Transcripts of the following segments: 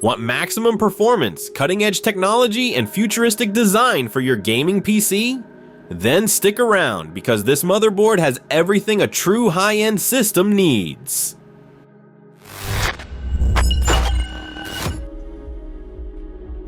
Want maximum performance, cutting-edge technology, and futuristic design for your gaming PC? Then stick around, because this motherboard has everything a true high-end system needs.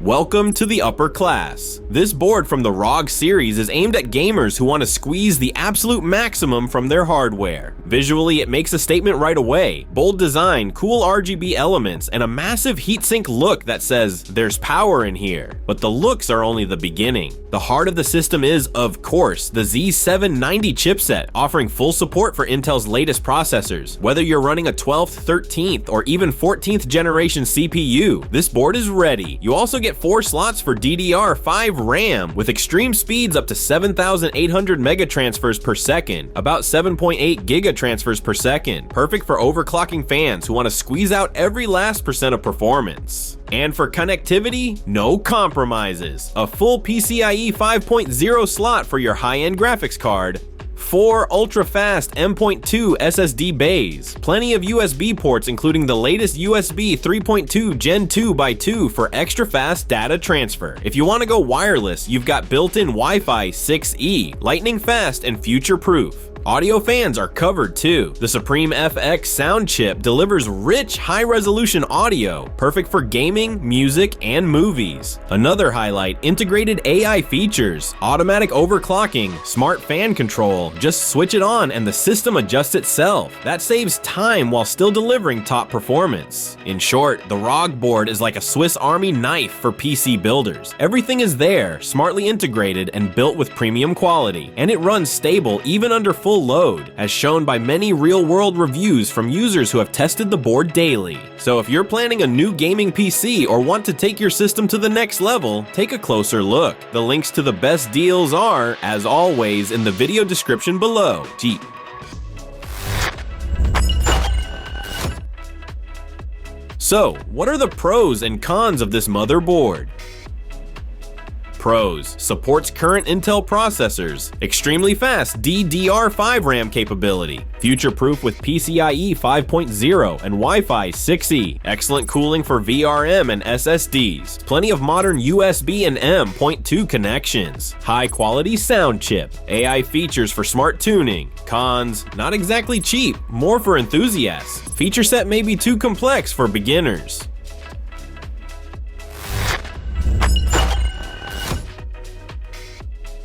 Welcome to the upper class. This board from the ROG series is aimed at gamers who want to squeeze the absolute maximum from their hardware. Visually, it makes a statement right away. Bold design, cool RGB elements, and a massive heatsink look that says, there's power in here. But the looks are only the beginning. The heart of the system is, of course, the Z790 chipset, offering full support for Intel's latest processors. Whether you're running a 12th, 13th, or even 14th generation CPU, this board is ready. You also get 4 slots for DDR5 RAM with extreme speeds up to 7,800 megatransfers per second, about 7.8 gigatransfers per second, perfect for overclocking fans who want to squeeze out every last percent of performance. And for connectivity, no compromises. A full PCIe 5.0 slot for your high-end graphics card, 4 ultra-fast M.2 SSD bays, plenty of USB ports including the latest USB 3.2 Gen 2x2 for extra fast data transfer. If you want to go wireless, you've got built-in Wi-Fi 6E, lightning fast and future-proof. Audio fans are covered too. The Supreme FX sound chip delivers rich, high-resolution audio, perfect for gaming, music, and movies. Another highlight, integrated AI features, automatic overclocking, smart fan control. Just switch it on and the system adjusts itself. That saves time while still delivering top performance. In short, the ROG board is like a Swiss Army knife for PC builders. Everything is there, smartly integrated and built with premium quality, and it runs stable even under full load, as shown by many real-world reviews from users who have tested the board daily. So if you're planning a new gaming PC or want to take your system to the next level, take a closer look. The links to the best deals are, as always, in the video description below. Jeep. So, what are the pros and cons of this motherboard? Pros: supports current Intel processors, extremely fast DDR5 RAM capability, future-proof with PCIe 5.0 and Wi-Fi 6E, excellent cooling for VRM and SSDs, plenty of modern USB and M.2 connections, high-quality sound chip, AI features for smart tuning. Cons: not exactly cheap, more for enthusiasts. Feature set may be too complex for beginners.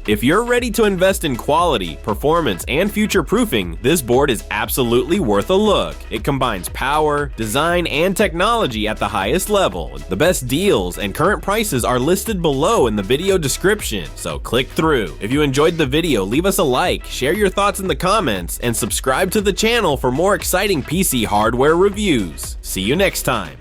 If you're ready to invest in quality, performance, and future-proofing, this board is absolutely worth a look. It combines power, design, and technology at the highest level. The best deals and current prices are listed below in the video description, so click through. If you enjoyed the video, leave us a like, share your thoughts in the comments, and subscribe to the channel for more exciting PC hardware reviews. See you next time.